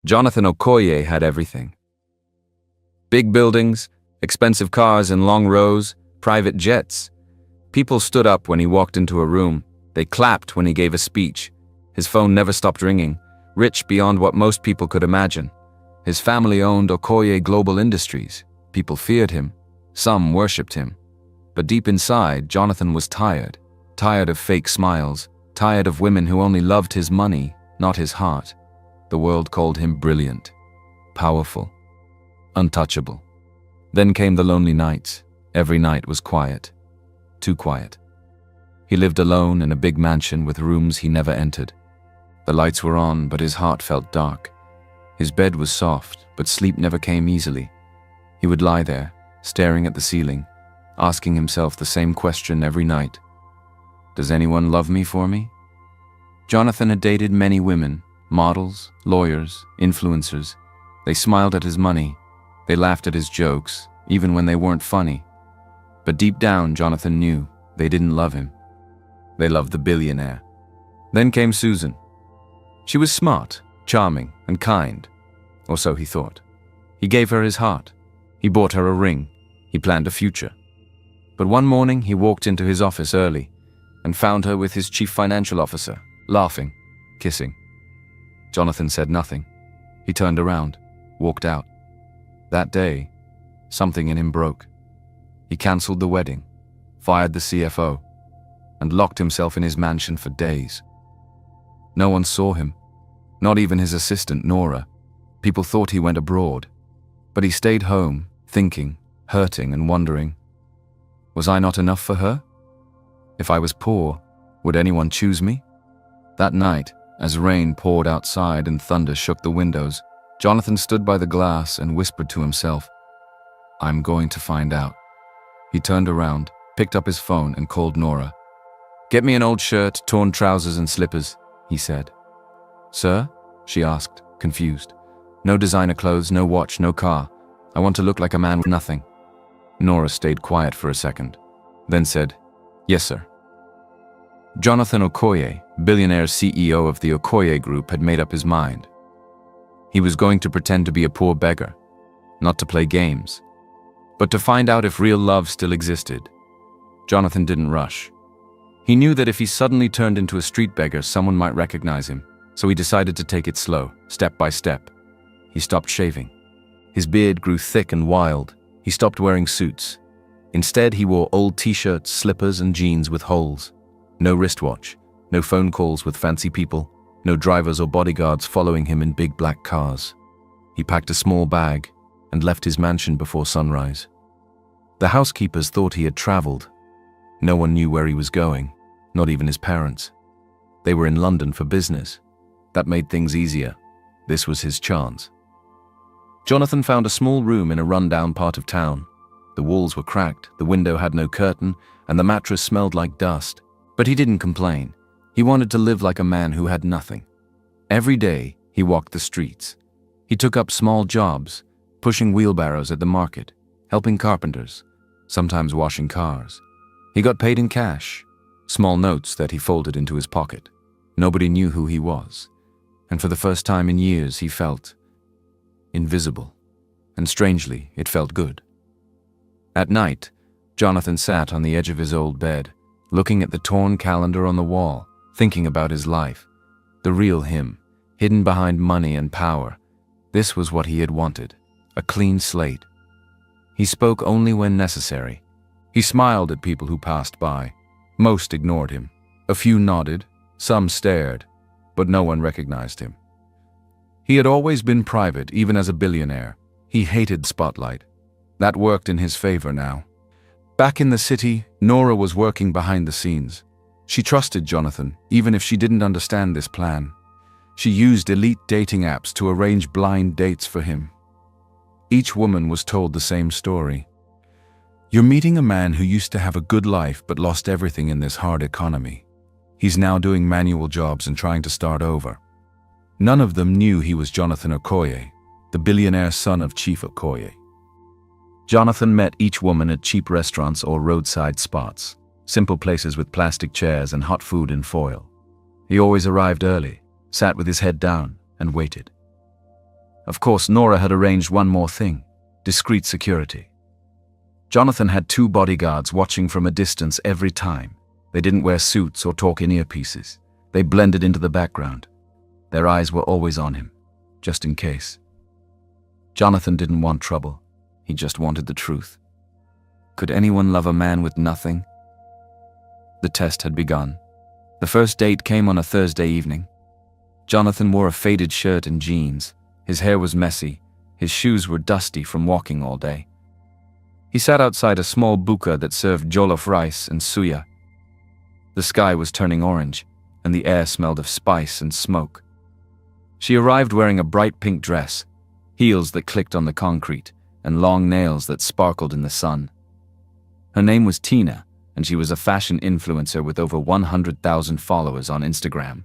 Jonathan Okoye had everything. Big buildings, expensive cars in long rows, private jets. People stood up when he walked into a room. They clapped when he gave a speech. His phone never stopped ringing, rich beyond what most people could imagine. His family owned Okoye Global Industries. People feared him. Some worshipped him. But deep inside, Jonathan was tired. Tired of fake smiles. Tired of women who only loved his money, not his heart. The world called him brilliant, powerful, untouchable. Then came the lonely nights. Every night was quiet. Too quiet. He lived alone in a big mansion with rooms he never entered. The lights were on, but his heart felt dark. His bed was soft, but sleep never came easily. He would lie there, staring at the ceiling, asking himself the same question every night. Does anyone love me for me? Jonathan had dated many women, models, lawyers, influencers. They smiled at his money. They laughed at his jokes, even when they weren't funny. But deep down, Jonathan knew they didn't love him. They loved the billionaire. Then came Susan. She was smart, charming, and kind, or so he thought. He gave her his heart. He bought her a ring. He planned a future. But one morning he walked into his office early and found her with his chief financial officer, laughing, kissing. Jonathan said nothing. He turned around, walked out. That day, something in him broke. He cancelled the wedding, fired the CFO, and locked himself in his mansion for days. No one saw him, not even his assistant, Nora. People thought he went abroad, but he stayed home, thinking, hurting and wondering, was I not enough for her? If I was poor, would anyone choose me? That night, as rain poured outside and thunder shook the windows, Jonathan stood by the glass and whispered to himself, I'm going to find out. He turned around, picked up his phone and called Nora. Get me an old shirt, torn trousers and slippers, he said. Sir? She asked, confused. No designer clothes, no watch, no car. I want to look like a man with nothing. Nora stayed quiet for a second, then said, Yes, sir. Jonathan Okoye, billionaire CEO of the Okoye Group, had made up his mind. He was going to pretend to be a poor beggar, not to play games, but to find out if real love still existed. Jonathan didn't rush. He knew that if he suddenly turned into a street beggar, someone might recognize him, so he decided to take it slow, step by step. He stopped shaving. His beard grew thick and wild. He stopped wearing suits. Instead, he wore old t-shirts, slippers, and jeans with holes. No wristwatch, no phone calls with fancy people, no drivers or bodyguards following him in big black cars. He packed a small bag and left his mansion before sunrise. The housekeepers thought he had traveled. No one knew where he was going, not even his parents. They were in London for business. That made things easier. This was his chance. Jonathan found a small room in a run-down part of town. The walls were cracked, the window had no curtain, and the mattress smelled like dust. But he didn't complain. He wanted to live like a man who had nothing. Every day, he walked the streets. He took up small jobs, pushing wheelbarrows at the market, helping carpenters, sometimes washing cars. He got paid in cash, small notes that he folded into his pocket. Nobody knew who he was, and for the first time in years he felt invisible, and strangely, it felt good. At night, Jonathan sat on the edge of his old bed, looking at the torn calendar on the wall, thinking about his life, the real him, hidden behind money and power. This was what he had wanted, a clean slate. He spoke only when necessary. He smiled at people who passed by. Most ignored him. A few nodded, some stared, but no one recognized him. He had always been private, even as a billionaire. He hated spotlight. That worked in his favor now. Back in the city, Nora was working behind the scenes. She trusted Jonathan, even if she didn't understand this plan. She used elite dating apps to arrange blind dates for him. Each woman was told the same story. You're meeting a man who used to have a good life but lost everything in this hard economy. He's now doing manual jobs and trying to start over. None of them knew he was Jonathan Okoye, the billionaire son of Chief Okoye. Jonathan met each woman at cheap restaurants or roadside spots, simple places with plastic chairs and hot food in foil. He always arrived early, sat with his head down, and waited. Of course, Nora had arranged one more thing: discreet security. Jonathan had 2 bodyguards watching from a distance every time. They didn't wear suits or talk in earpieces. They blended into the background. Their eyes were always on him, just in case. Jonathan didn't want trouble. He just wanted the truth. Could anyone love a man with nothing? The test had begun. The first date came on a Thursday evening. Jonathan wore a faded shirt and jeans. His hair was messy. His shoes were dusty from walking all day. He sat outside a small buka that served jollof rice and suya. The sky was turning orange, and the air smelled of spice and smoke. She arrived wearing a bright pink dress, heels that clicked on the concrete, and long nails that sparkled in the sun. Her name was Tina, and she was a fashion influencer with over 100,000 followers on Instagram.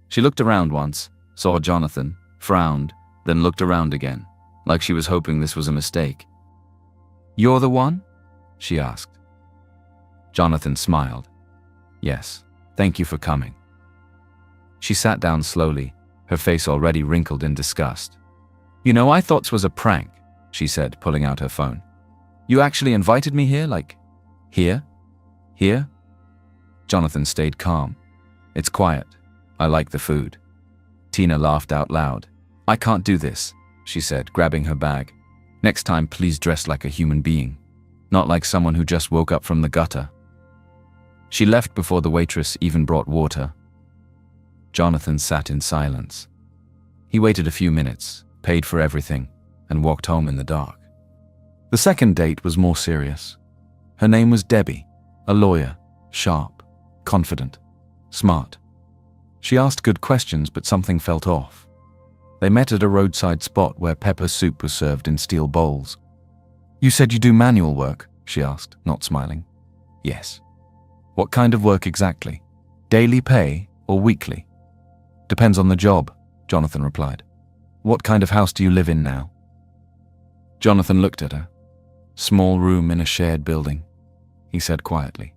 She looked around once, saw Jonathan, frowned, then looked around again, like she was hoping this was a mistake. "You're the one?" she asked. Jonathan smiled. "Yes, thank you for coming." She sat down slowly, her face already wrinkled in disgust. "You know, I thought this was a prank," she said, pulling out her phone. "You actually invited me here, like, here? Here?" Jonathan stayed calm. "It's quiet. I like the food." Tina laughed out loud. "I can't do this," she said, grabbing her bag. "Next time, please dress like a human being, not like someone who just woke up from the gutter." She left before the waitress even brought water. Jonathan sat in silence. He waited a few minutes, paid for everything, and walked home in the dark. The second date was more serious. Her name was Debbie, a lawyer, sharp, confident, smart. She asked good questions, but something felt off. They met at a roadside spot where pepper soup was served in steel bowls. "You said you do manual work?" she asked, not smiling. "Yes." "What kind of work exactly? Daily pay or weekly?" "Depends on the job," Jonathan replied. "What kind of house do you live in now?" Jonathan looked at her. "Small room in a shared building," he said quietly.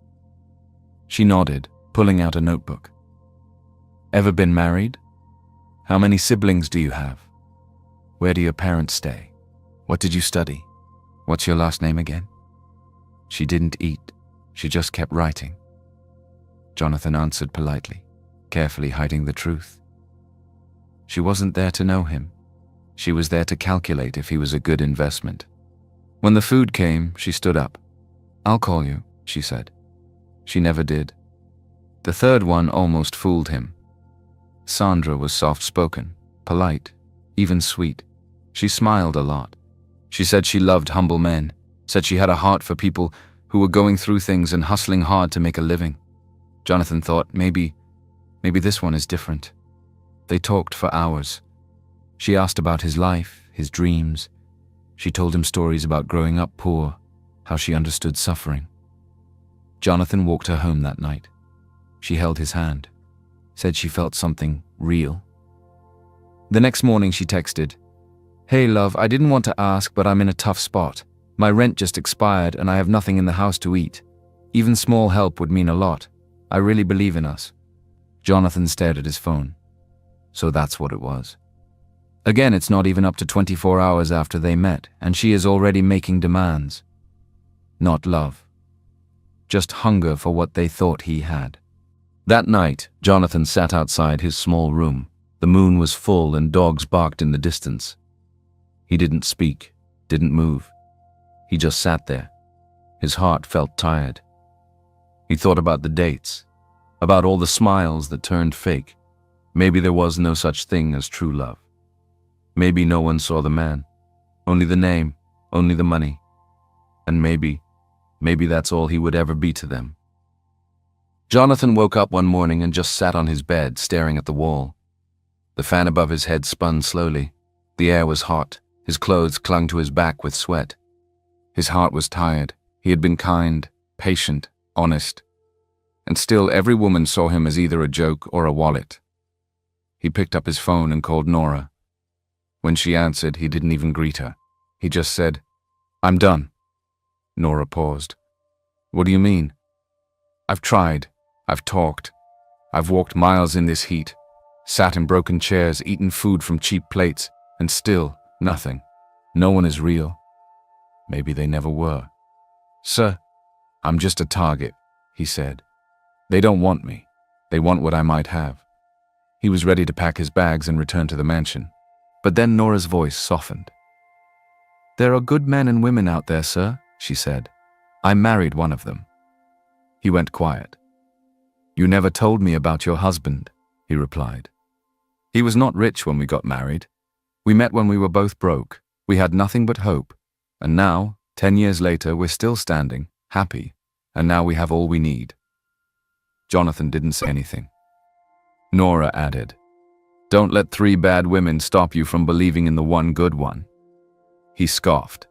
She nodded, pulling out a notebook. "Ever been married? How many siblings do you have? Where do your parents stay? What did you study? What's your last name again?" She didn't eat. She just kept writing. Jonathan answered politely, carefully hiding the truth. She wasn't there to know him. She was there to calculate if he was a good investment. When the food came, she stood up. "I'll call you," she said. She never did. The third one almost fooled him. Sandra was soft-spoken, polite, even sweet. She smiled a lot. She said she loved humble men, said she had a heart for people who were going through things and hustling hard to make a living. Jonathan thought, maybe this one is different. They talked for hours. She asked about his life, his dreams. She told him stories about growing up poor, how she understood suffering. Jonathan walked her home that night. She held his hand, said she felt something real. The next morning she texted, "Hey love, I didn't want to ask, but I'm in a tough spot. My rent just expired and I have nothing in the house to eat. Even small help would mean a lot. I really believe in us." Jonathan stared at his phone. So that's what it was. Again, it's not even up to 24 hours after they met, and she is already making demands. Not love. Just hunger for what they thought he had. That night, Jonathan sat outside his small room. The moon was full and dogs barked in the distance. He didn't speak, didn't move. He just sat there. His heart felt tired. He thought about the dates, about all the smiles that turned fake. Maybe there was no such thing as true love. Maybe no one saw the man, only the name, only the money. And maybe that's all he would ever be to them. Jonathan woke up one morning and just sat on his bed, staring at the wall. The fan above his head spun slowly. The air was hot. His clothes clung to his back with sweat. His heart was tired. He had been kind, patient, honest. And still every woman saw him as either a joke or a wallet. He picked up his phone and called Nora. When she answered, he didn't even greet her. He just said, "I'm done." Nora paused. "What do you mean?" "I've tried. I've talked. I've walked miles in this heat, sat in broken chairs, eaten food from cheap plates, And still, nothing. No one is real. Maybe they never were. "Sir, I'm just a target," he said. "They don't want me. They want what I might have." He was ready to pack his bags and return to the mansion. But then Nora's voice softened. "There are good men and women out there, sir," she said. "I married one of them." He went quiet. "You never told me about your husband," he replied. "He was not rich when we got married. We met when we were both broke. We had nothing but hope. And now, 10 years later, we're still standing, happy, and now we have all we need." Jonathan didn't say anything. Nora added, "Don't let 3 bad women stop you from believing in the one good one." He scoffed.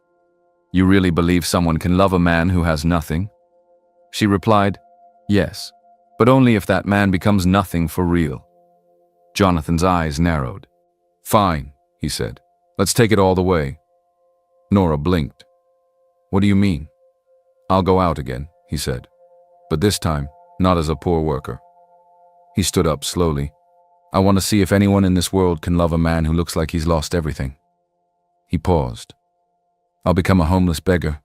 "You really believe someone can love a man who has nothing?" She replied, "Yes, but only if that man becomes nothing for real." Jonathan's eyes narrowed. "Fine," he said. "Let's take it all the way." Nora blinked. "What do you mean?" "I'll go out again," he said. "But this time, not as a poor worker." He stood up slowly. "I want to see if anyone in this world can love a man who looks like he's lost everything." He paused. "I'll become a homeless beggar."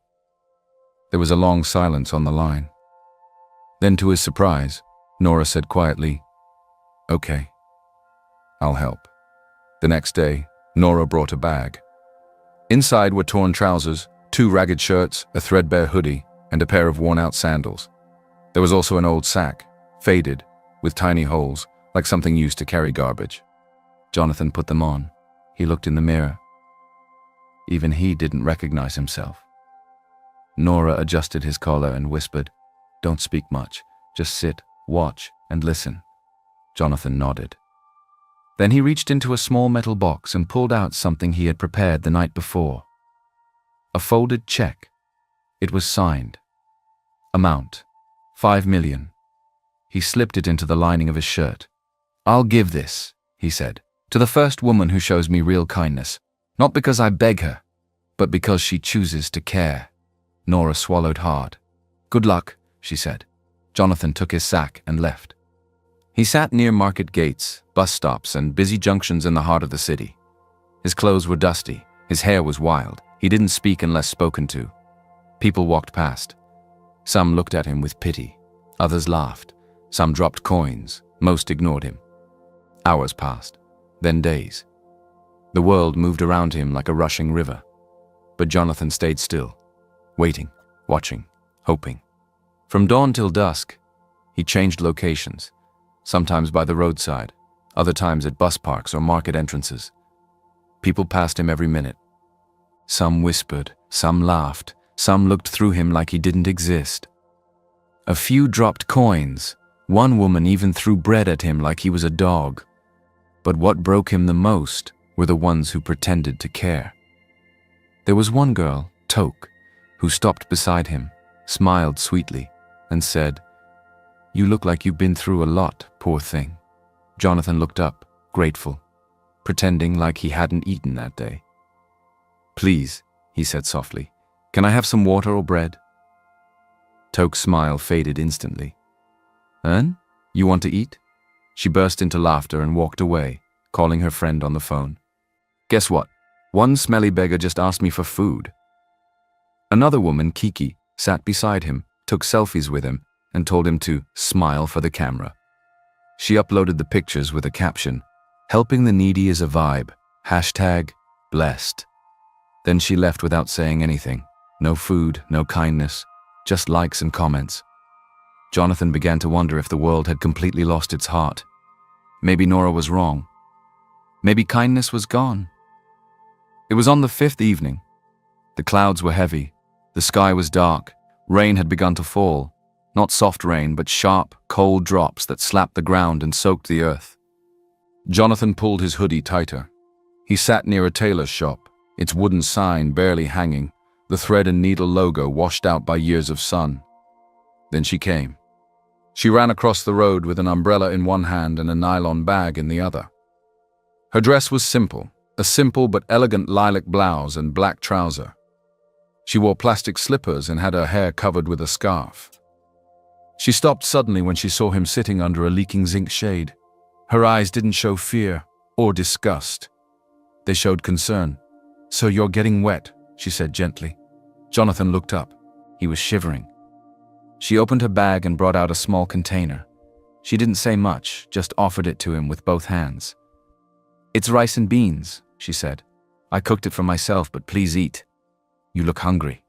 There was a long silence on the line. Then, to his surprise, Nora said quietly, "Okay, I'll help." The next day, Nora brought a bag. Inside were torn trousers, 2 ragged shirts, a threadbare hoodie, and a pair of worn-out sandals. There was also an old sack, faded, with tiny holes, like something used to carry garbage. Jonathan put them on. He looked in the mirror. Even he didn't recognize himself. Nora adjusted his collar and whispered, "Don't speak much. Just sit, watch, and listen." Jonathan nodded. Then he reached into a small metal box and pulled out something he had prepared the night before. A folded check. It was signed. Amount, 5 million. He slipped it into the lining of his shirt. "I'll give this," he said, "to the first woman who shows me real kindness. Not because I beg her, but because she chooses to care." Nora swallowed hard. "Good luck," she said. Jonathan took his sack and left. He sat near market gates, bus stops, and busy junctions in the heart of the city. His clothes were dusty, his hair was wild. He didn't speak unless spoken to. People walked past. Some looked at him with pity. Others laughed. Some dropped coins. Most ignored him. Hours passed, then days. The world moved around him like a rushing river. But Jonathan stayed still, waiting, watching, hoping. From dawn till dusk, he changed locations. Sometimes by the roadside, other times at bus parks or market entrances. People passed him every minute. Some whispered, some laughed, some looked through him like he didn't exist. A few dropped coins. One woman even threw bread at him like he was a dog. But what broke him the most were the ones who pretended to care. There was one girl, Toke, who stopped beside him, smiled sweetly, and said, "You look like you've been through a lot, poor thing." Jonathan looked up, grateful, pretending like he hadn't eaten that day. "Please," he said softly, "can I have some water or bread?" Toke's smile faded instantly. You want to eat?" She burst into laughter and walked away, calling her friend on the phone. "Guess what? One smelly beggar just asked me for food." Another woman, Kiki, sat beside him, took selfies with him, and told him to smile for the camera. She uploaded the pictures with a caption, "Helping the needy is a vibe. #blessed." Then she left without saying anything. No food, no kindness, just likes and comments. Jonathan began to wonder if the world had completely lost its heart. Maybe Nora was wrong. Maybe kindness was gone. It was on the 5th evening. The clouds were heavy. The sky was dark. Rain had begun to fall. Not soft rain, but sharp, cold drops that slapped the ground and soaked the earth. Jonathan pulled his hoodie tighter. He sat near a tailor's shop, its wooden sign barely hanging, the thread and needle logo washed out by years of sun. Then she came. She ran across the road with an umbrella in one hand and a nylon bag in the other. Her dress was simple, a simple but elegant lilac blouse and black trouser. She wore plastic slippers and had her hair covered with a scarf. She stopped suddenly when she saw him sitting under a leaking zinc shade. Her eyes didn't show fear or disgust. They showed concern. "So you're getting wet," she said gently. Jonathan looked up. He was shivering. She opened her bag and brought out a small container. She didn't say much, just offered it to him with both hands. "It's rice and beans," she said. "I cooked it for myself, but please eat. You look hungry."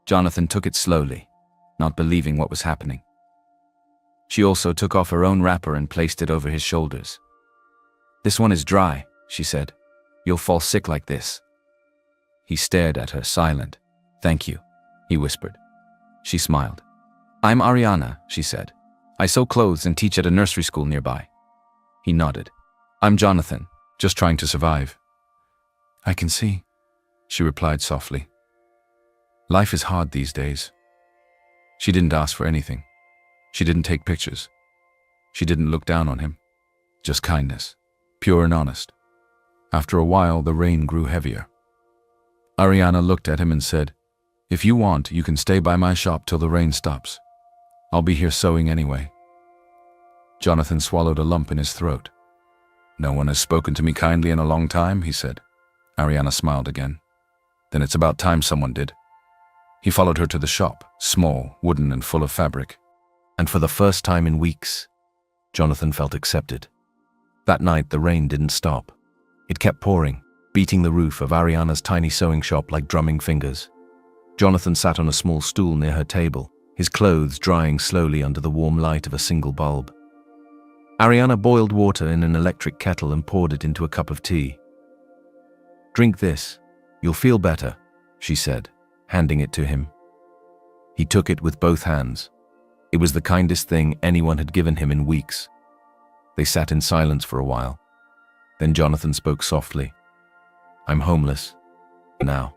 Jonathan took it slowly, not believing what was happening. She also took off her own wrapper and placed it over his shoulders. "This one is dry," she said. "You'll fall sick like this." He stared at her, silent. "Thank you," he whispered. She smiled. "I'm Ariana," she said. "I sew clothes and teach at a nursery school nearby." He nodded. "I'm Jonathan, just trying to survive." "I can see," she replied softly. "Life is hard these days." She didn't ask for anything. She didn't take pictures. She didn't look down on him. Just kindness, pure and honest. After a while, the rain grew heavier. Ariana looked at him and said, "If you want, you can stay by my shop till the rain stops. I'll be here sewing anyway." Jonathan swallowed a lump in his throat. "No one has spoken to me kindly in a long time," he said. Ariana smiled again. "Then it's about time someone did." He followed her to the shop, small, wooden, and full of fabric. And for the first time in weeks, Jonathan felt accepted. That night, the rain didn't stop. It kept pouring, beating the roof of Ariana's tiny sewing shop like drumming fingers. Jonathan sat on a small stool near her table, his clothes drying slowly under the warm light of a single bulb. Ariana boiled water in an electric kettle and poured it into a cup of tea. "Drink this. You'll feel better," she said, handing it to him. He took it with both hands. It was the kindest thing anyone had given him in weeks. They sat in silence for a while. Then Jonathan spoke softly. "I'm homeless. Now."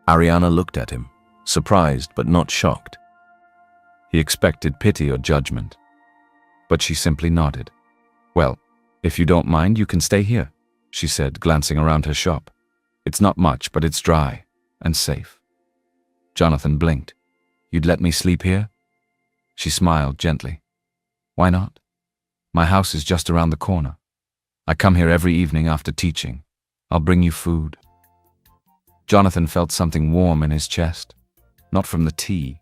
Ariana looked at him, surprised but not shocked. He expected pity or judgment, but she simply nodded. "Well, if you don't mind, you can stay here," she said, glancing around her shop. "It's not much, but it's dry and safe." Jonathan blinked. "You'd let me sleep here?" She smiled gently. "Why not? My house is just around the corner. I come here every evening after teaching. I'll bring you food." Jonathan felt something warm in his chest. Not from the tea,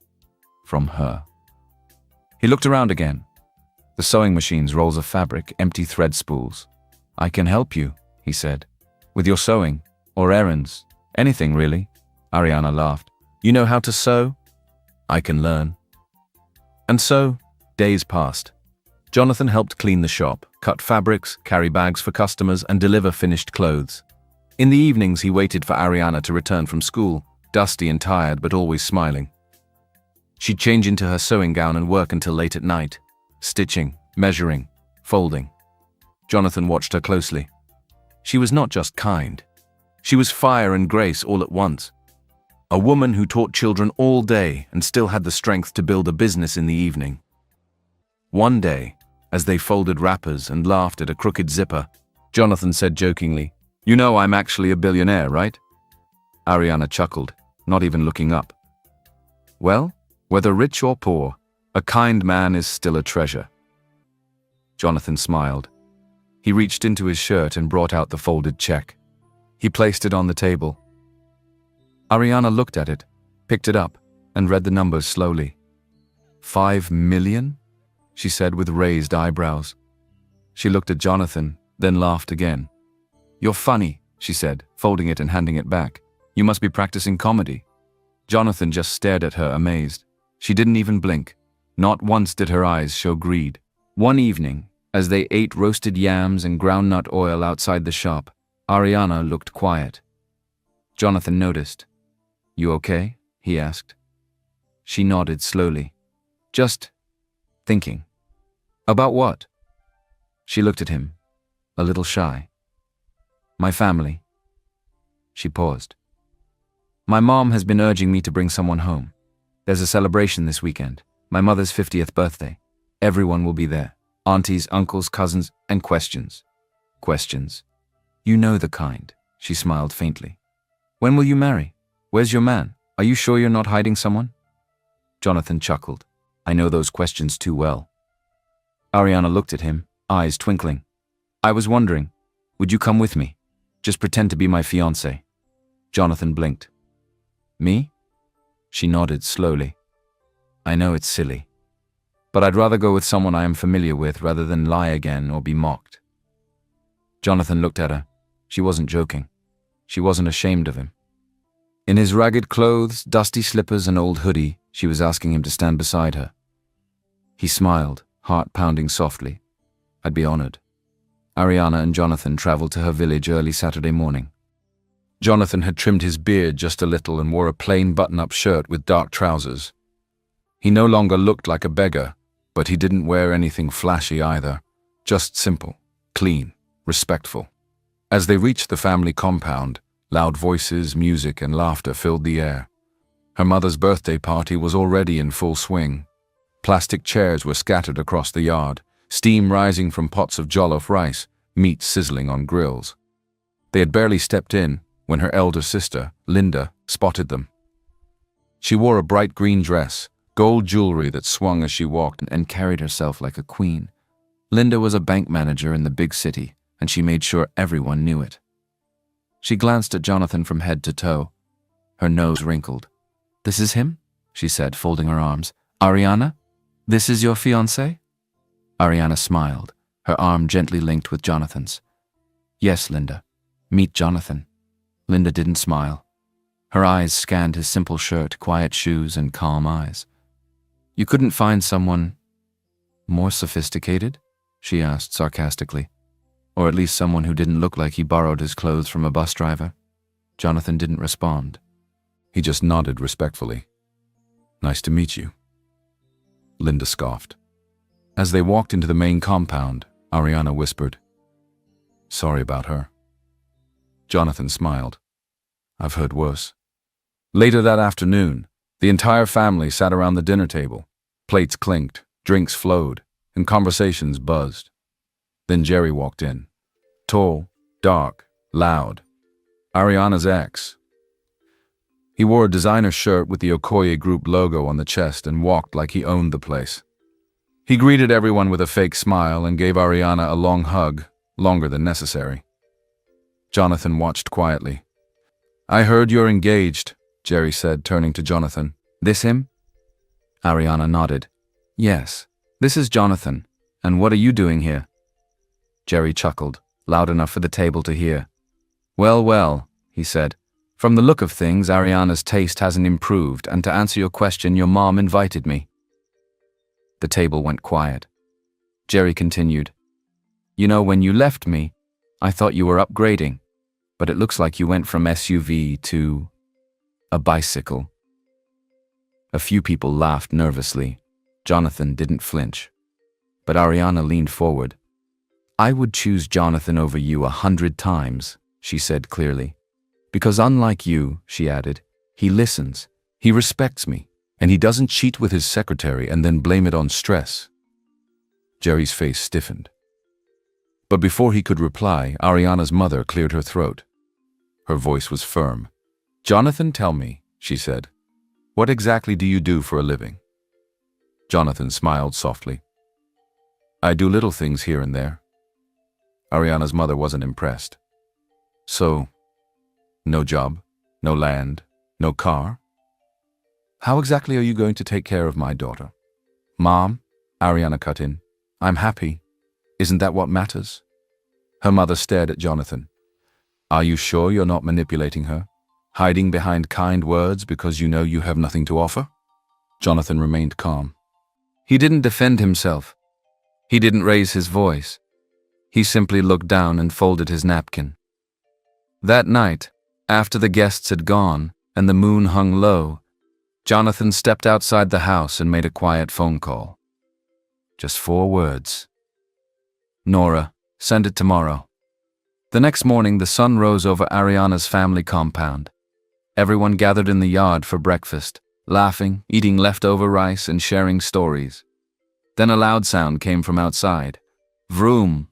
from her. He looked around again. The sewing machines, rolls of fabric, empty thread spools. "I can help you," he said. "With your sewing, or errands, anything really." Ariana laughed. "You know how to sew?" "I can learn." And so, days passed. Jonathan helped clean the shop, cut fabrics, carry bags for customers, and deliver finished clothes. In the evenings, he waited for Ariana to return from school, dusty and tired, but always smiling. She'd change into her sewing gown and work until late at night, stitching, measuring, folding. Jonathan watched her closely. She was not just kind. She was fire and grace all at once. A woman who taught children all day and still had the strength to build a business in the evening. One day, as they folded wrappers and laughed at a crooked zipper, Jonathan said jokingly, "You know I'm actually a billionaire, right?" Ariana chuckled, not even looking up. "Well, whether rich or poor, a kind man is still a treasure." Jonathan smiled. He reached into his shirt and brought out the folded check. He placed it on the table. Ariana looked at it, picked it up, and read the numbers slowly. 5 million? She said with raised eyebrows. She looked at Jonathan, then laughed again. "You're funny," she said, folding it and handing it back. "You must be practicing comedy." Jonathan just stared at her, amazed. She didn't even blink. Not once did her eyes show greed. One evening, as they ate roasted yams and groundnut oil outside the shop, Ariana looked quiet. Jonathan noticed. "You okay?" he asked. She nodded slowly. "Just thinking." "About what?" She looked at him, a little shy. "My family." She paused. "My mom has been urging me to bring someone home. There's a celebration this weekend, my mother's 50th birthday. Everyone will be there. Aunties, uncles, cousins, and questions. Questions. You know the kind." She smiled faintly. "When will you marry? Where's your man? Are you sure you're not hiding someone?" Jonathan chuckled. "I know those questions too well." Ariana looked at him, eyes twinkling. "I was wondering, would you come with me? Just pretend to be my fiancé." Jonathan blinked. "Me?" She nodded slowly. "I know it's silly, but I'd rather go with someone I am familiar with rather than lie again or be mocked." Jonathan looked at her. She wasn't joking. She wasn't ashamed of him. In his ragged clothes, dusty slippers, and old hoodie, she was asking him to stand beside her. He smiled, heart pounding softly. "I'd be honored." Ariana and Jonathan traveled to her village early Saturday morning. Jonathan had trimmed his beard just a little and wore a plain button-up shirt with dark trousers. He no longer looked like a beggar, but he didn't wear anything flashy either. Just simple, clean, respectful. As they reached the family compound, loud voices, music, and laughter filled the air. Her mother's birthday party was already in full swing. Plastic chairs were scattered across the yard, steam rising from pots of jollof rice, meat sizzling on grills. They had barely stepped in when her elder sister, Linda, spotted them. She wore a bright green dress, gold jewelry that swung as she walked, and carried herself like a queen. Linda was a bank manager in the big city, and she made sure everyone knew it. She glanced at Jonathan from head to toe. Her nose wrinkled. "This is him?" she said, folding her arms. "Ariana? This is your fiancé?" Ariana smiled, her arm gently linked with Jonathan's. "Yes, Linda. Meet Jonathan." Linda didn't smile. Her eyes scanned his simple shirt, quiet shoes, and calm eyes. "You couldn't find someone more sophisticated?" she asked sarcastically. "Or at least someone who didn't look like he borrowed his clothes from a bus driver?" Jonathan didn't respond. He just nodded respectfully. "Nice to meet you." Linda scoffed. As they walked into the main compound, Ariana whispered, "Sorry about her." Jonathan smiled. "I've heard worse." Later that afternoon, the entire family sat around the dinner table. Plates clinked, drinks flowed, and conversations buzzed. Then Jerry walked in. Tall, dark, loud. Ariana's ex. He wore a designer shirt with the Okoye Group logo on the chest and walked like he owned the place. He greeted everyone with a fake smile and gave Ariana a long hug, longer than necessary. Jonathan watched quietly. "I heard you're engaged," Jerry said, turning to Jonathan. "This him?" Ariana nodded. "Yes, this is Jonathan. And what are you doing here?" Jerry chuckled, loud enough for the table to hear. "Well, well," he said. "From the look of things, Ariana's taste hasn't improved, and to answer your question, your mom invited me." The table went quiet. Jerry continued. "You know, when you left me, I thought you were upgrading, but it looks like you went from SUV to a bicycle." A few people laughed nervously. Jonathan didn't flinch. But Ariana leaned forward. "I would choose Jonathan over you 100 times, she said clearly. "Because unlike you," she added, "he listens, he respects me, and he doesn't cheat with his secretary and then blame it on stress." Jerry's face stiffened. But before he could reply, Ariana's mother cleared her throat. Her voice was firm. "Jonathan, tell me," she said, "what exactly do you do for a living?" Jonathan smiled softly. "I do little things here and there." Ariana's mother wasn't impressed. "So, no job, no land, no car? How exactly are you going to take care of my daughter?" "Mom," Ariana cut in, "I'm happy. Isn't that what matters?" Her mother stared at Jonathan. "Are you sure you're not manipulating her? Hiding behind kind words because you know you have nothing to offer?" Jonathan remained calm. He didn't defend himself. He didn't raise his voice. He simply looked down and folded his napkin. That night, after the guests had gone and the moon hung low, Jonathan stepped outside the house and made a quiet phone call. Just 4 words. "Nora, send it tomorrow." The next morning, the sun rose over Ariana's family compound. Everyone gathered in the yard for breakfast, laughing, eating leftover rice, and sharing stories. Then a loud sound came from outside. Vroom!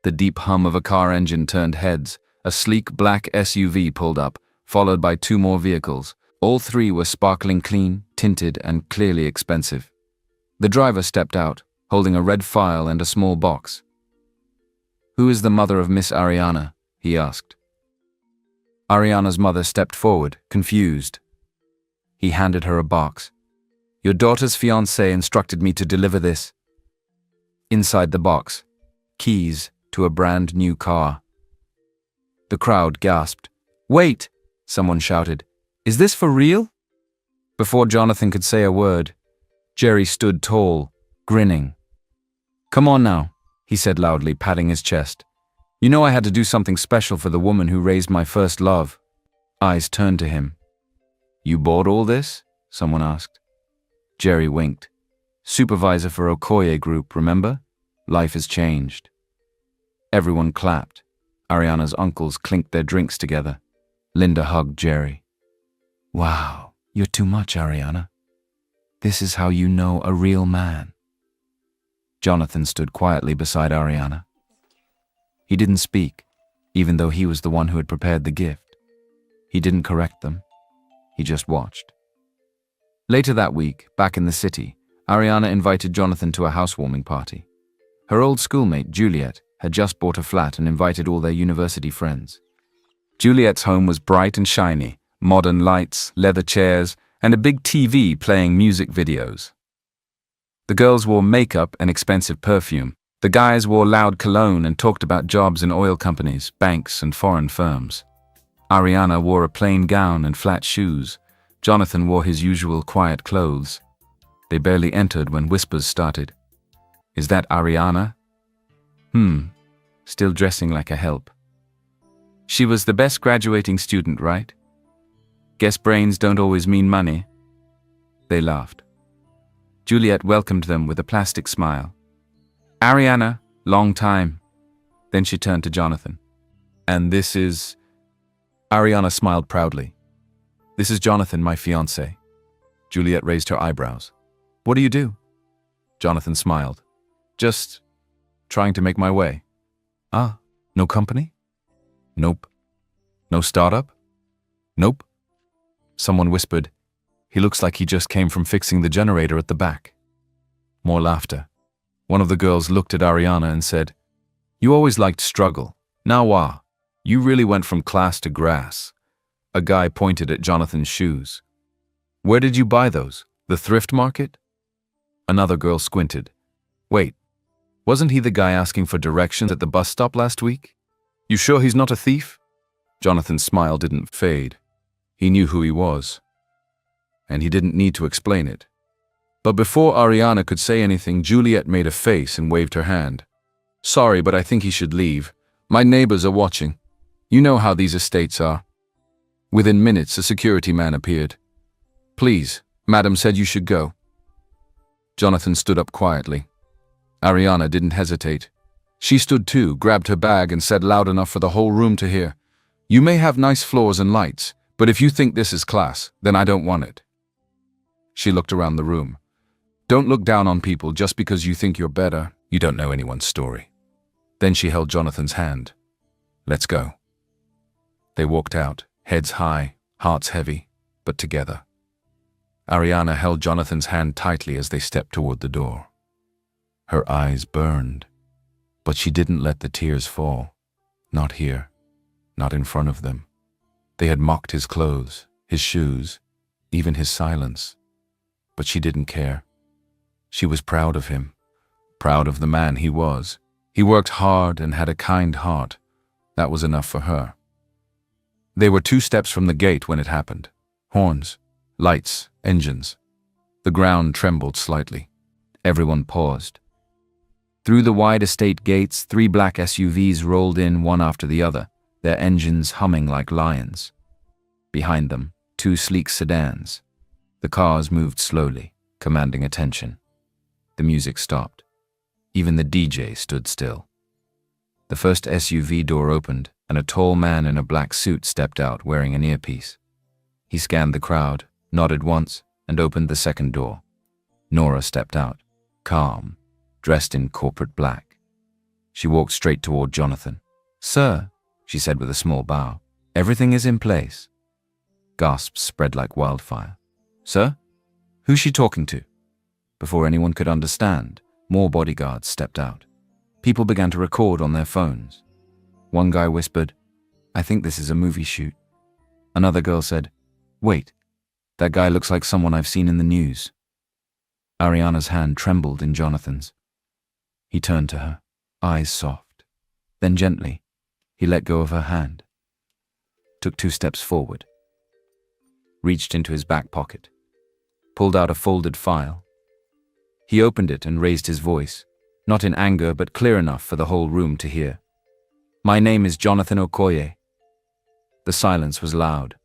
The deep hum of a car engine turned heads. A sleek black SUV pulled up, followed by 2 more vehicles. All 3 were sparkling clean, tinted, and clearly expensive. The driver stepped out, holding a red file and a small box. "Who is the mother of Miss Ariana?" he asked. Ariana's mother stepped forward, confused. He handed her a box. Your daughter's fiancé instructed me to deliver this. Inside the box, keys to a brand new car. The crowd gasped. Wait, someone shouted. Is this for real? Before Jonathan could say a word, Jerry stood tall, grinning. Come on now, he said loudly, patting his chest. You know I had to do something special for the woman who raised my first love. Eyes turned to him. You bought all this? Someone asked. Jerry winked. Supervisor for Okoye Group, remember? Life has changed. Everyone clapped. Ariana's uncles clinked their drinks together. Linda hugged Jerry. Wow, you're too much, Ariana. This is how you know a real man. Jonathan stood quietly beside Ariana. He didn't speak, even though he was the one who had prepared the gift. He didn't correct them. He just watched. Later that week, back in the city, Ariana invited Jonathan to a housewarming party. Her old schoolmate, Juliet, had just bought a flat and invited all their university friends. Juliet's home was bright and shiny, modern lights, leather chairs, and a big TV playing music videos. The girls wore makeup and expensive perfume. The guys wore loud cologne and talked about jobs in oil companies, banks, and foreign firms. Ariana wore a plain gown and flat shoes. Jonathan wore his usual quiet clothes. They barely entered when whispers started. Is that Ariana? Still dressing like a help. She was the best graduating student, right? Guess brains don't always mean money. They laughed. Juliet welcomed them with a plastic smile. Ariana, long time. Then she turned to Jonathan. And this is... Ariana smiled proudly. This is Jonathan, my fiancé. Juliet raised her eyebrows. What do you do? Jonathan smiled. Just trying to make my way. Ah, no company? Nope. No startup? Nope. Someone whispered, he looks like he just came from fixing the generator at the back. More laughter. One of the girls looked at Ariana and said, you always liked struggle. Now you really went from class to grass. A guy pointed at Jonathan's shoes. Where did you buy those? The thrift market? Another girl squinted. Wait, wasn't he the guy asking for directions at the bus stop last week? You sure he's not a thief? Jonathan's smile didn't fade. He knew who he was. And he didn't need to explain it. But before Ariana could say anything, Juliet made a face and waved her hand. Sorry, but I think he should leave. My neighbors are watching. You know how these estates are. Within minutes, a security man appeared. Please, Madam said you should go. Jonathan stood up quietly. Ariana didn't hesitate. She stood too, grabbed her bag and said loud enough for the whole room to hear, you may have nice floors and lights, but if you think this is class, then I don't want it. She looked around the room. Don't look down on people just because you think you're better. You don't know anyone's story. Then she held Jonathan's hand. Let's go. They walked out, heads high, hearts heavy, but together. Ariana held Jonathan's hand tightly as they stepped toward the door. Her eyes burned, but she didn't let the tears fall. Not here, not in front of them. They had mocked his clothes, his shoes, even his silence. But she didn't care. She was proud of him, proud of the man he was. He worked hard and had a kind heart. That was enough for her. They were 2 steps from the gate when it happened. Horns, lights, engines. The ground trembled slightly. Everyone paused. Through the wide estate gates, 3 black SUVs rolled in one after the other, their engines humming like lions. Behind them, 2 sleek sedans. The cars moved slowly, commanding attention. The music stopped. Even the DJ stood still. The first SUV door opened, and a tall man in a black suit stepped out wearing an earpiece. He scanned the crowd, nodded once, and opened the second door. Nora stepped out, calm, dressed in corporate black. She walked straight toward Jonathan. Sir, she said with a small bow, everything is in place. Gasps spread like wildfire. Sir? Who's she talking to? Before anyone could understand, more bodyguards stepped out. People began to record on their phones. One guy whispered, I think this is a movie shoot. Another girl said, Wait, that guy looks like someone I've seen in the news. Ariana's hand trembled in Jonathan's. He turned to her, eyes soft. Then gently, he let go of her hand, took 2 steps forward, reached into his back pocket, pulled out a folded file. He opened it and raised his voice, not in anger but clear enough for the whole room to hear. My name is Jonathan Okoye. The silence was loud.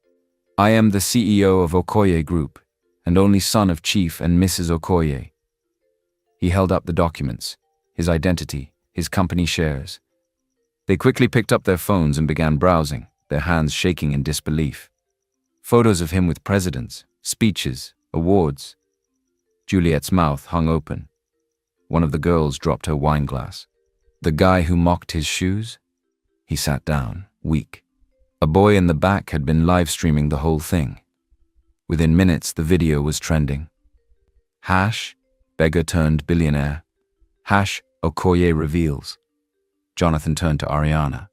I am the CEO of Okoye Group, and only son of Chief and Mrs. Okoye. He held up the documents, his identity, his company shares. They quickly picked up their phones and began browsing, their hands shaking in disbelief. Photos of him with presidents, speeches, awards. Juliet's mouth hung open. One of the girls dropped her wine glass. The guy who mocked his shoes? He sat down, weak. A boy in the back had been live-streaming the whole thing. Within minutes, the video was trending. #Beggar turned billionaire. #Okoye reveals. Jonathan turned to Ariana.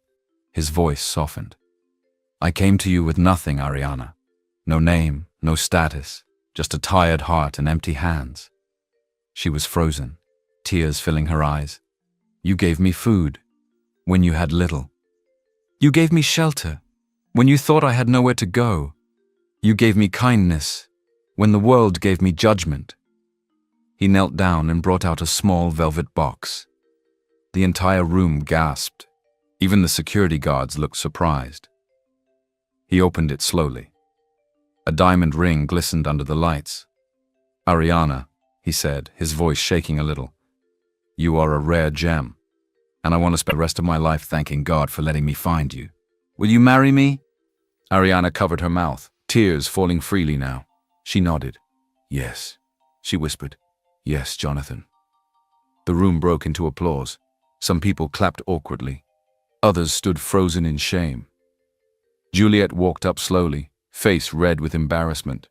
His voice softened. I came to you with nothing, Ariana. No name, no status, just a tired heart and empty hands. She was frozen, tears filling her eyes. You gave me food when you had little. You gave me shelter when you thought I had nowhere to go. You gave me kindness when the world gave me judgment. He knelt down and brought out a small velvet box. The entire room gasped. Even the security guards looked surprised. He opened it slowly. A diamond ring glistened under the lights. Ariana, he said, his voice shaking a little. You are a rare gem, and I want to spend the rest of my life thanking God for letting me find you. Will you marry me? Ariana covered her mouth, tears falling freely now. She nodded. Yes, she whispered. Yes, Jonathan. The room broke into applause. Some people clapped awkwardly. Others stood frozen in shame. Juliet walked up slowly, face red with embarrassment.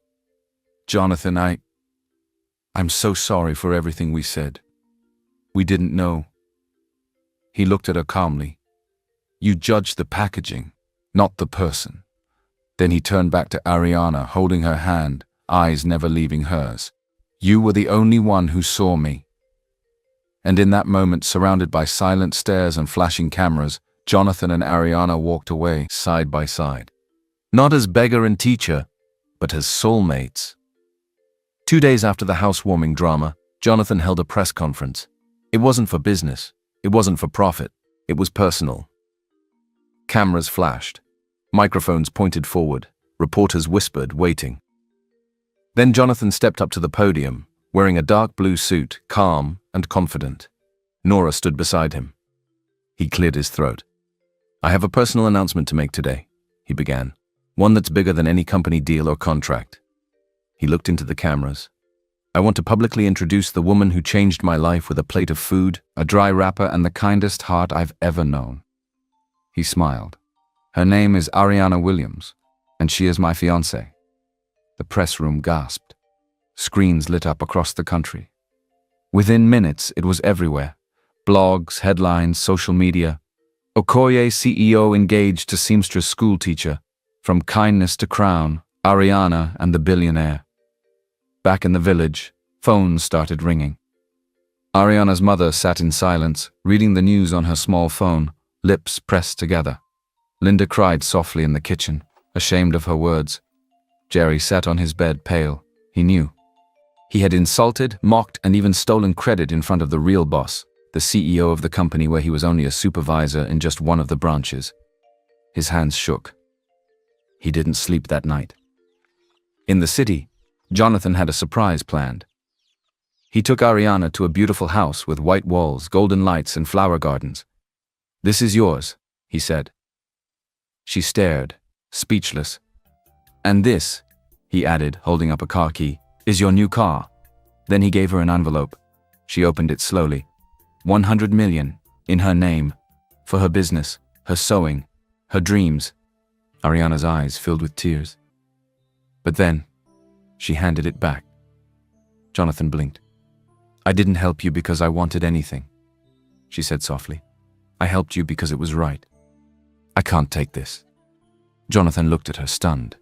Jonathan, I'm so sorry for everything we said. We didn't know. He looked at her calmly. You judged the packaging, not the person. Then he turned back to Ariana, holding her hand, eyes never leaving hers. You were the only one who saw me. And in that moment, surrounded by silent stares and flashing cameras, Jonathan and Ariana walked away side by side. Not as beggar and teacher, but as soulmates. 2 days after the housewarming drama, Jonathan held a press conference. It wasn't for business. It wasn't for profit. It was personal. Cameras flashed. Microphones pointed forward. Reporters whispered, waiting. Then Jonathan stepped up to the podium, wearing a dark blue suit, calm and confident. Nora stood beside him. He cleared his throat. I have a personal announcement to make today, he began. One that's bigger than any company deal or contract. He looked into the cameras. I want to publicly introduce the woman who changed my life with a plate of food, a dry wrapper, and the kindest heart I've ever known. He smiled. Her name is Ariana Williams, and she is my fiancée. The press room gasped. Screens lit up across the country. Within minutes, it was everywhere. Blogs, headlines, social media. Okoye CEO engaged to seamstress schoolteacher. From kindness to crown, Ariana and the billionaire. Back in the village, phones started ringing. Ariana's mother sat in silence, reading the news on her small phone, lips pressed together. Linda cried softly in the kitchen, ashamed of her words. Jerry sat on his bed, pale. He knew. He had insulted, mocked, and even stolen credit in front of the real boss, the CEO of the company where he was only a supervisor in just one of the branches. His hands shook. He didn't sleep that night. In the city, Jonathan had a surprise planned. He took Ariana to a beautiful house with white walls, golden lights, and flower gardens. This is yours, he said. She stared, speechless. And this, he added, holding up a car key, is your new car. Then he gave her an envelope. She opened it slowly. 100 million, in her name, for her business, her sewing, her dreams. Ariana's eyes filled with tears. But then, she handed it back. Jonathan blinked. I didn't help you because I wanted anything, she said softly. I helped you because it was right. I can't take this. Jonathan looked at her, stunned.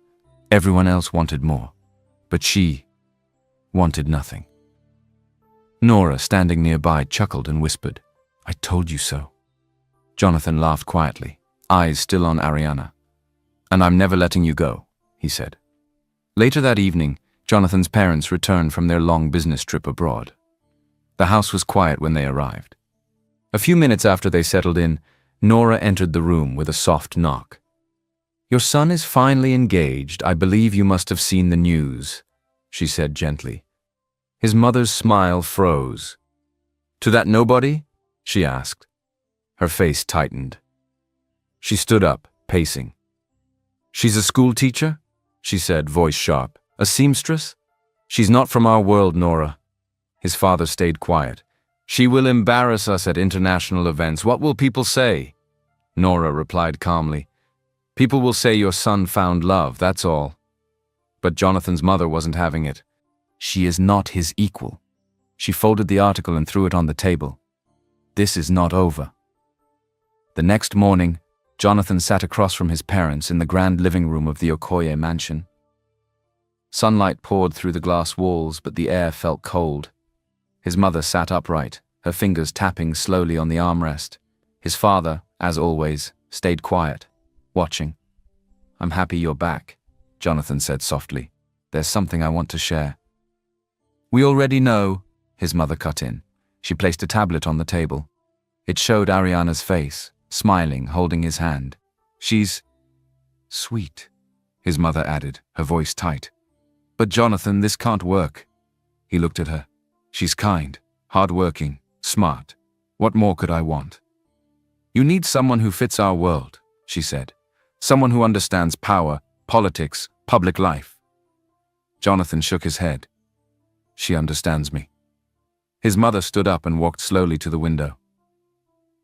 Everyone else wanted more, but she wanted nothing. Nora, standing nearby, chuckled and whispered, "I told you so." Jonathan laughed quietly, eyes still on Ariana. "And I'm never letting you go," he said. Later that evening, Jonathan's parents returned from their long business trip abroad. The house was quiet when they arrived. A few minutes after they settled in, Nora entered the room with a soft knock. "Your son is finally engaged. I believe you must have seen the news," she said gently. His mother's smile froze. "To that nobody?" she asked. Her face tightened. She stood up, pacing. "She's a school teacher?" she said, voice sharp. "A seamstress? She's not from our world, Nora." His father stayed quiet. "She will embarrass us at international events. What will people say?" Nora replied calmly. "People will say your son found love, that's all." But Jonathan's mother wasn't having it. "She is not his equal." She folded the article and threw it on the table. "This is not over." The next morning, Jonathan sat across from his parents in the grand living room of the Okoye mansion. Sunlight poured through the glass walls, but the air felt cold. His mother sat upright, her fingers tapping slowly on the armrest. His father, as always, stayed quiet, watching. "I'm happy you're back," Jonathan said softly. "There's something I want to share." "We already know," his mother cut in. She placed a tablet on the table. It showed Ariana's face, smiling, holding his hand. "She's sweet," his mother added, her voice tight. "But Jonathan, this can't work." He looked at her. "She's kind, hardworking, smart. What more could I want?" "You need someone who fits our world," she said. "Someone who understands power, politics, public life." Jonathan shook his head. "She understands me." His mother stood up and walked slowly to the window.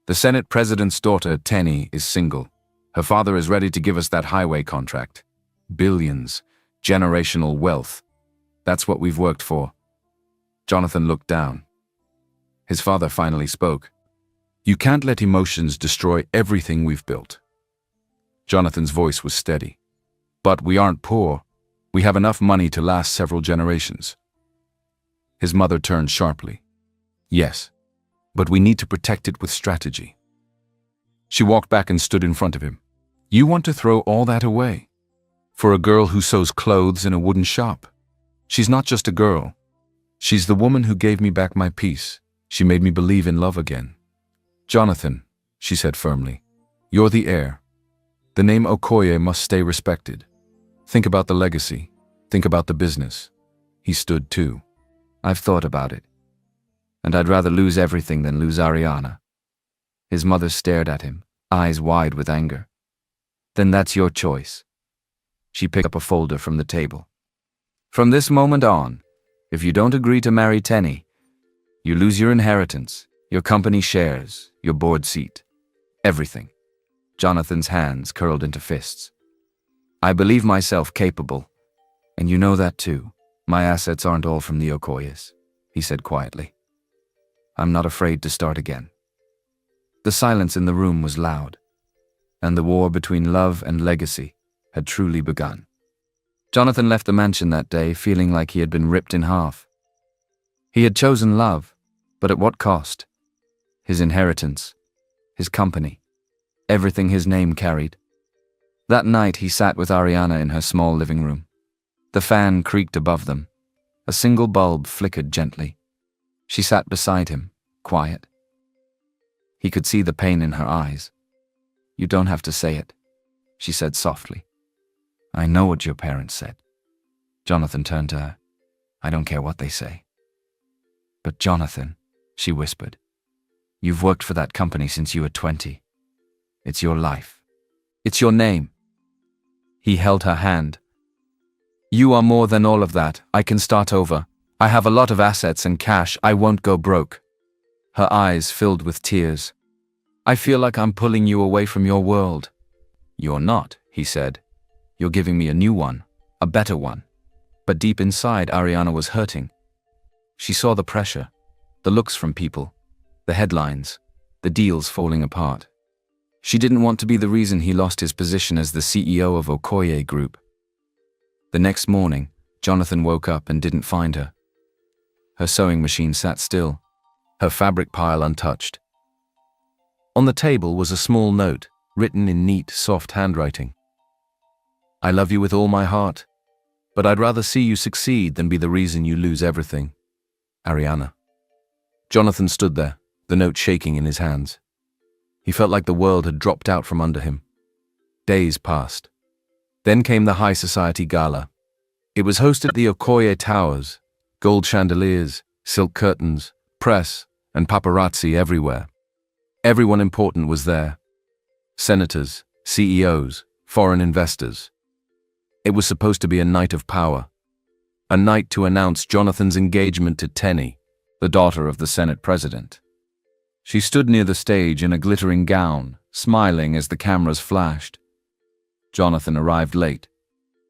"The Senate President's daughter, Tenny, is single. Her father is ready to give us that highway contract. Billions. Generational wealth. That's what we've worked for." Jonathan looked down. His father finally spoke. "You can't let emotions destroy everything we've built." Jonathan's voice was steady. "But we aren't poor. We have enough money to last several generations." His mother turned sharply. "Yes, but we need to protect it with strategy." She walked back and stood in front of him. "You want to throw all that away? For a girl who sews clothes in a wooden shop? She's not just a girl. She's the woman who gave me back my peace. She made me believe in love again." "Jonathan," she said firmly, "you're the heir. The name Okoye must stay respected. Think about the legacy. Think about the business." He stood too. "I've thought about it. And I'd rather lose everything than lose Ariana." His mother stared at him, eyes wide with anger. "Then that's your choice." She picked up a folder from the table. "From this moment on, if you don't agree to marry Tenny, you lose your inheritance, your company shares, your board seat. Everything." Jonathan's hands curled into fists. "I believe myself capable, and you know that too. My assets aren't all from the Okoyes," he said quietly. "I'm not afraid to start again." The silence in the room was loud, and the war between love and legacy had truly begun. Jonathan left the mansion that day feeling like he had been ripped in half. He had chosen love, but at what cost? His inheritance, his company, everything his name carried. That night he sat with Ariana in her small living room. The fan creaked above them. A single bulb flickered gently. She sat beside him, quiet. He could see the pain in her eyes. "You don't have to say it," she said softly. "I know what your parents said." Jonathan turned to her. "I don't care what they say." "But Jonathan," she whispered, "you've worked for that company since you were 20. It's your life. It's your name." He held her hand. "You are more than all of that. I can start over. I have a lot of assets and cash. I won't go broke." Her eyes filled with tears. "I feel like I'm pulling you away from your world." "You're not," he said. "You're giving me a new one, a better one." But deep inside, Ariana was hurting. She saw the pressure, the looks from people, the headlines, the deals falling apart. She didn't want to be the reason he lost his position as the CEO of Okoye Group. The next morning, Jonathan woke up and didn't find her. Her sewing machine sat still, her fabric pile untouched. On the table was a small note, written in neat, soft handwriting. "I love you with all my heart, but I'd rather see you succeed than be the reason you lose everything. Ariana." Jonathan stood there, the note shaking in his hands. He felt like the world had dropped out from under him. Days passed. Then came the high society gala. It was hosted at the Okoye Towers, gold chandeliers, silk curtains, press, and paparazzi everywhere. Everyone important was there. Senators, CEOs, foreign investors. It was supposed to be a night of power. A night to announce Jonathan's engagement to Tenny, the daughter of the Senate president. She stood near the stage in a glittering gown, smiling as the cameras flashed. Jonathan arrived late.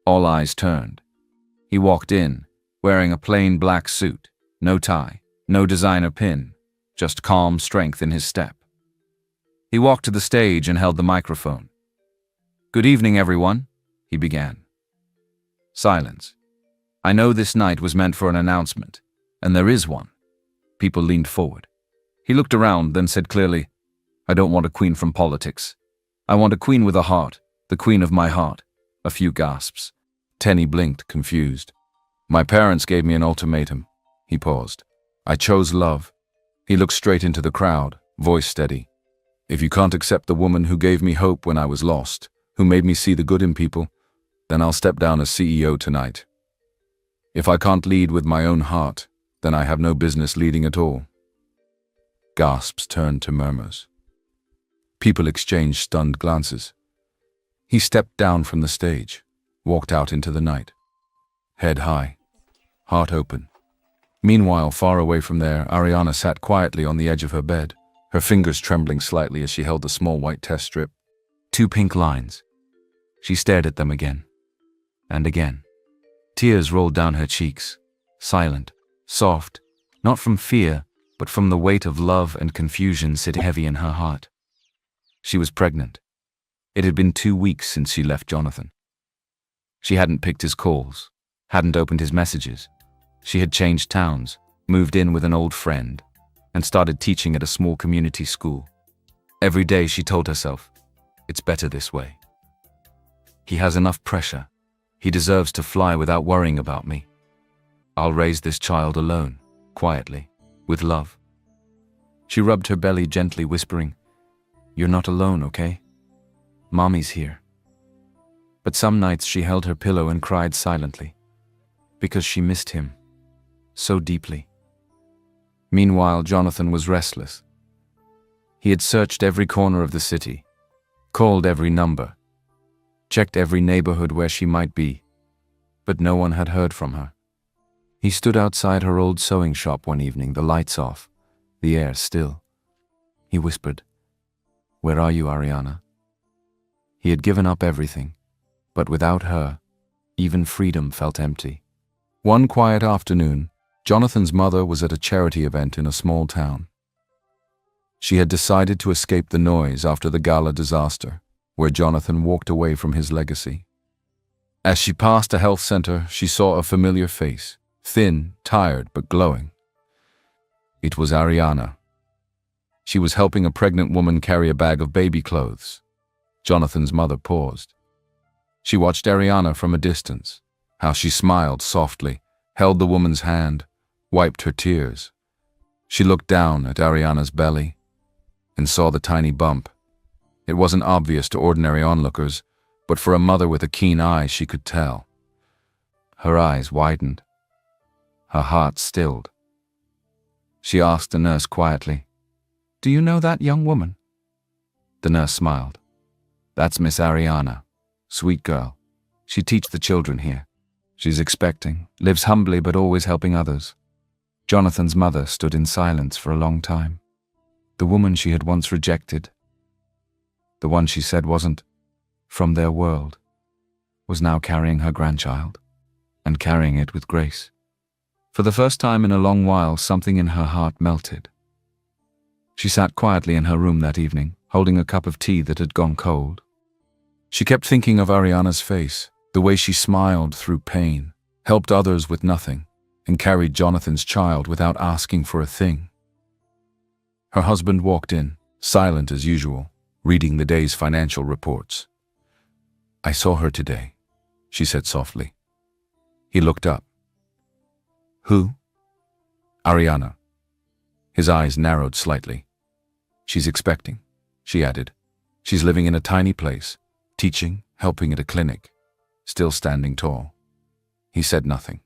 All eyes turned. He walked in, wearing a plain black suit, no tie, no designer pin, just calm strength in his step. He walked to the stage and held the microphone. "Good evening, everyone," he began. Silence. "I know this night was meant for an announcement, and there is one." People leaned forward. He looked around, then said clearly, "I don't want a queen from politics. I want a queen with a heart, the queen of my heart." A few gasps. Tenny blinked, confused. "My parents gave me an ultimatum." He paused. "I chose love." He looked straight into the crowd, voice steady. "If you can't accept the woman who gave me hope when I was lost, who made me see the good in people, then I'll step down as CEO tonight. If I can't lead with my own heart, then I have no business leading at all." Gasps turned to murmurs. People exchanged stunned glances. He stepped down from the stage, walked out into the night. Head high, heart open. Meanwhile, far away from there, Ariana sat quietly on the edge of her bed, her fingers trembling slightly as she held the small white test strip. 2 pink lines. She stared at them again. And again. Tears rolled down her cheeks, silent, soft, not from fear, but from the weight of love and confusion sitting heavy in her heart. She was pregnant. It had been 2 weeks since she left Jonathan. She hadn't picked his calls, hadn't opened his messages. She had changed towns, moved in with an old friend, and started teaching at a small community school. Every day she told herself, "It's better this way. He has enough pressure. He deserves to fly without worrying about me. I'll raise this child alone, quietly, with love." She rubbed her belly gently, whispering, "You're not alone, okay? Mommy's here." But some nights she held her pillow and cried silently, because she missed him so deeply. Meanwhile, Jonathan was restless. He had searched every corner of the city, called every number, checked every neighborhood where she might be, but no one had heard from her. He stood outside her old sewing shop one evening, the lights off, the air still. He whispered, "Where are you, Ariana?" He had given up everything, but without her, even freedom felt empty. One quiet afternoon, Jonathan's mother was at a charity event in a small town. She had decided to escape the noise after the gala disaster, where Jonathan walked away from his legacy. As she passed a health center, she saw a familiar face, thin, tired, but glowing. It was Ariana. She was helping a pregnant woman carry a bag of baby clothes. Jonathan's mother paused. She watched Ariana from a distance, how she smiled softly, held the woman's hand, wiped her tears. She looked down at Ariana's belly and saw the tiny bump. It wasn't obvious to ordinary onlookers, but for a mother with a keen eye, she could tell. Her eyes widened. Her heart stilled. She asked the nurse quietly, "Do you know that young woman?" The nurse smiled. "That's Miss Ariana. Sweet girl. She teaches the children here. She's expecting, lives humbly but always helping others." Jonathan's mother stood in silence for a long time. The woman she had once rejected, the one she said wasn't from their world, was now carrying her grandchild, and carrying it with grace. For the first time in a long while, something in her heart melted. She sat quietly in her room that evening, holding a cup of tea that had gone cold. She kept thinking of Ariana's face, the way she smiled through pain, helped others with nothing, and carried Jonathan's child without asking for a thing. Her husband walked in, silent as usual, reading the day's financial reports. "I saw her today," she said softly. He looked up. "Who?" "Ariana." His eyes narrowed slightly. "She's expecting," she added. "She's living in a tiny place, teaching, helping at a clinic, still standing tall." He said nothing.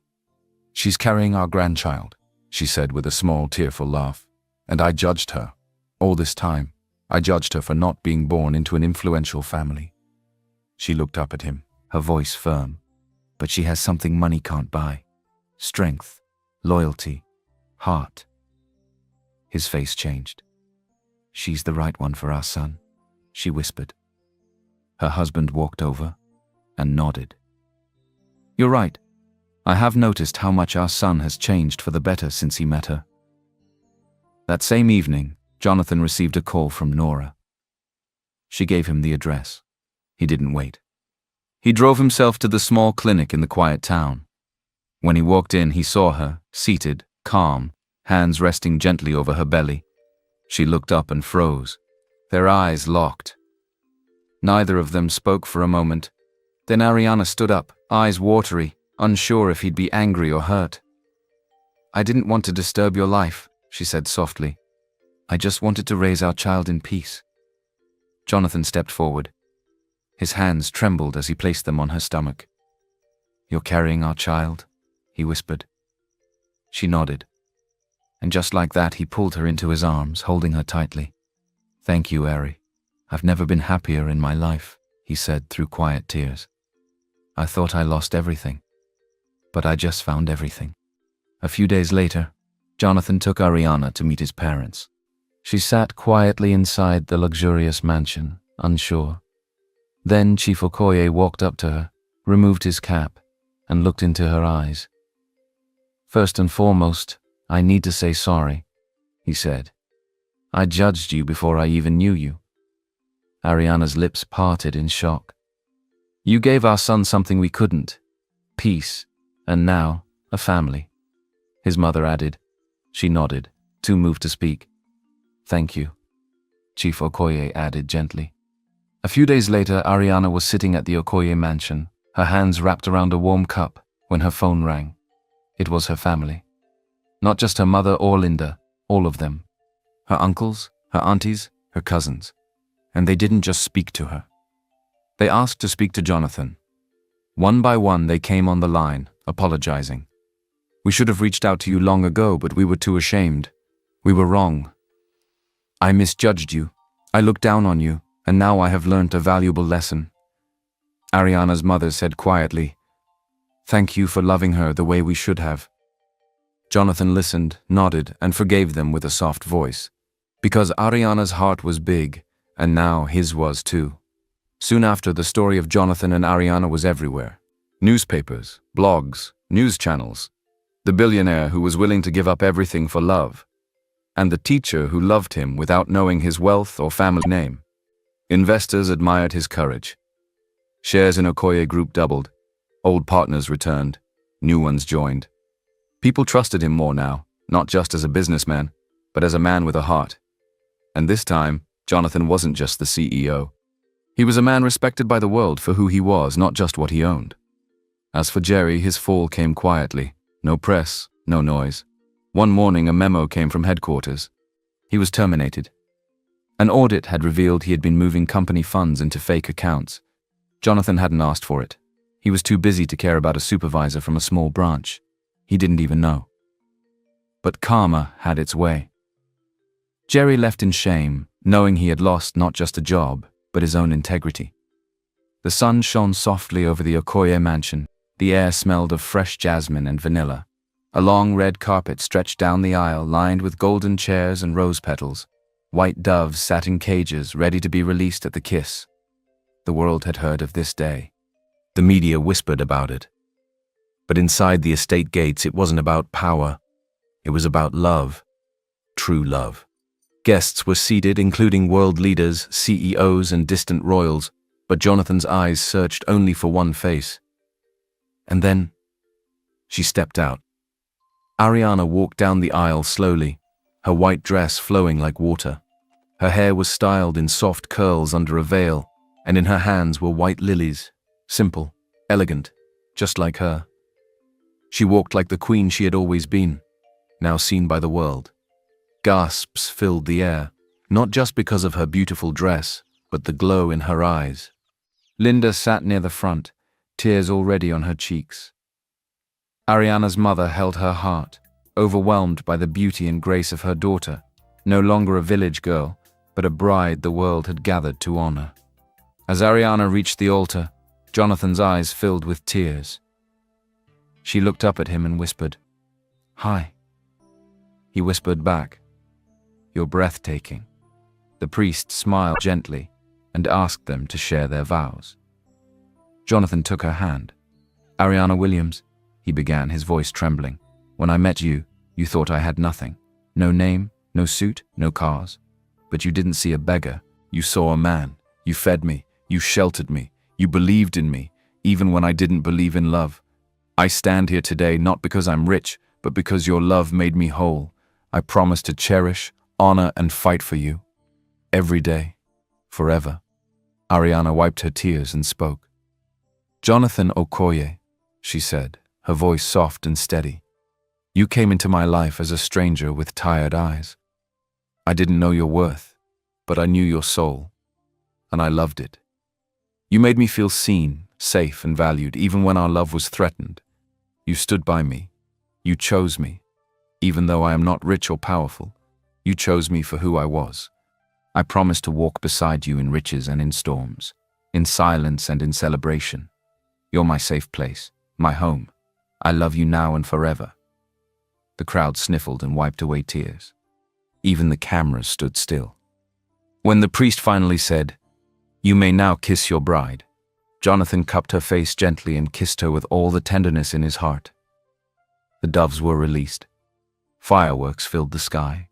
"She's carrying our grandchild," she said with a small, tearful laugh. "And I judged her. All this time, I judged her for not being born into an influential family." She looked up at him, her voice firm. "But she has something money can't buy. Strength, loyalty, heart." His face changed. "She's the right one for our son," she whispered. Her husband walked over and nodded. "You're right. I have noticed how much our son has changed for the better since he met her." That same evening, Jonathan received a call from Nora. She gave him the address. He didn't wait. He drove himself to the small clinic in the quiet town. When he walked in, he saw her, seated, calm, hands resting gently over her belly. She looked up and froze. Their eyes locked. Neither of them spoke for a moment. Then Ariana stood up, eyes watery, unsure if he'd be angry or hurt. "I didn't want to disturb your life," she said softly. "I just wanted to raise our child in peace." Jonathan stepped forward. His hands trembled as he placed them on her stomach. "You're carrying our child?" he whispered. She nodded. And just like that, he pulled her into his arms, holding her tightly. "Thank you, Ari. I've never been happier in my life," he said through quiet tears. "I thought I lost everything, but I just found everything." A few days later, Jonathan took Ariana to meet his parents. She sat quietly inside the luxurious mansion, unsure. Then Chief Okoye walked up to her, removed his cap, and looked into her eyes. "First and foremost, I need to say sorry," he said. "I judged you before I even knew you." Ariana's lips parted in shock. "You gave our son something we couldn't. Peace, and now, a family," his mother added. She nodded, too moved to speak. "Thank you," Chief Okoye added gently. A few days later, Ariana was sitting at the Okoye mansion, her hands wrapped around a warm cup, when her phone rang. It was her family. Not just her mother or Linda, all of them. Her uncles, her aunties, her cousins. And they didn't just speak to her. They asked to speak to Jonathan. One by one, they came on the line, apologizing. "We should have reached out to you long ago, but we were too ashamed. We were wrong. I misjudged you. I looked down on you, and now I have learned a valuable lesson." Ariana's mother said quietly, "Thank you for loving her the way we should have." Jonathan listened, nodded, and forgave them with a soft voice. Because Ariana's heart was big, and now his was too. Soon after, the story of Jonathan and Ariana was everywhere. Newspapers, blogs, news channels. The billionaire who was willing to give up everything for love. And the teacher who loved him without knowing his wealth or family name. Investors admired his courage. Shares in Okoye Group doubled. Old partners returned. New ones joined. People trusted him more now, not just as a businessman, but as a man with a heart. And this time, Jonathan wasn't just the CEO. He was a man respected by the world for who he was, not just what he owned. As for Jerry, his fall came quietly. No press, no noise. One morning, a memo came from headquarters. He was terminated. An audit had revealed he had been moving company funds into fake accounts. Jonathan hadn't asked for it. He was too busy to care about a supervisor from a small branch. He didn't even know. But karma had its way. Jerry left in shame, knowing he had lost not just a job, but his own integrity. The sun shone softly over the Okoye mansion. The air smelled of fresh jasmine and vanilla. A long red carpet stretched down the aisle, lined with golden chairs and rose petals. White doves sat in cages, ready to be released at the kiss. The world had heard of this day. The media whispered about it. But inside the estate gates, it wasn't about power. It was about love. True love. Guests were seated, including world leaders, CEOs, and distant royals, but Jonathan's eyes searched only for one face. And then, she stepped out. Ariana walked down the aisle slowly, her white dress flowing like water. Her hair was styled in soft curls under a veil, and in her hands were white lilies, simple, elegant, just like her. She walked like the queen she had always been, now seen by the world. Gasps filled the air, not just because of her beautiful dress, but the glow in her eyes. Linda sat near the front, tears already on her cheeks. Ariana's mother held her heart, overwhelmed by the beauty and grace of her daughter, no longer a village girl, but a bride the world had gathered to honor. As Ariana reached the altar, Jonathan's eyes filled with tears. She looked up at him and whispered, "Hi." He whispered back, "You're breathtaking." The priest smiled gently and asked them to share their vows. Jonathan took her hand. "Ariana Williams," he began, his voice trembling, "when I met you, you thought I had nothing. No name, no suit, no cars. But you didn't see a beggar. You saw a man. You fed me. You sheltered me. You believed in me, even when I didn't believe in love. I stand here today not because I'm rich, but because your love made me whole. I promise to cherish, honor, and fight for you. Every day. Forever." Ariana wiped her tears and spoke. "Jonathan Okoye," she said, her voice soft and steady. "You came into my life as a stranger with tired eyes. I didn't know your worth, but I knew your soul, and I loved it. You made me feel seen, safe, and valued, even when our love was threatened. You stood by me. You chose me. Even though I am not rich or powerful, you chose me for who I was. I promise to walk beside you in riches and in storms, in silence and in celebration. You're my safe place, my home. I love you now and forever." The crowd sniffled and wiped away tears. Even the cameras stood still. When the priest finally said, "You may now kiss your bride," Jonathan cupped her face gently and kissed her with all the tenderness in his heart. The doves were released. Fireworks filled the sky,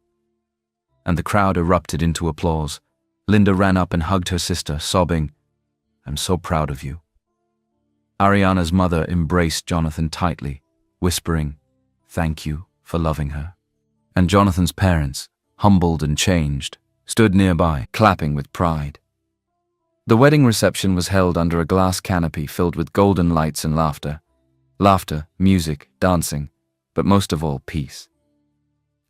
and the crowd erupted into applause. Linda ran up and hugged her sister, sobbing, "I'm so proud of you." Ariana's mother embraced Jonathan tightly, whispering, "Thank you for loving her." And Jonathan's parents, humbled and changed, stood nearby, clapping with pride. The wedding reception was held under a glass canopy filled with golden lights and laughter. Laughter, music, dancing, but most of all, peace.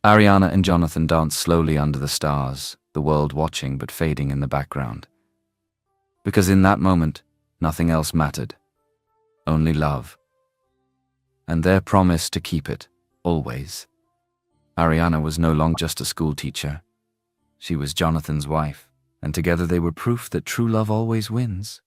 Ariana and Jonathan danced slowly under the stars, the world watching but fading in the background. Because in that moment, nothing else mattered. Only love. And their promise to keep it, always. Ariana was no longer just a school teacher. She was Jonathan's wife, and together they were proof that true love always wins.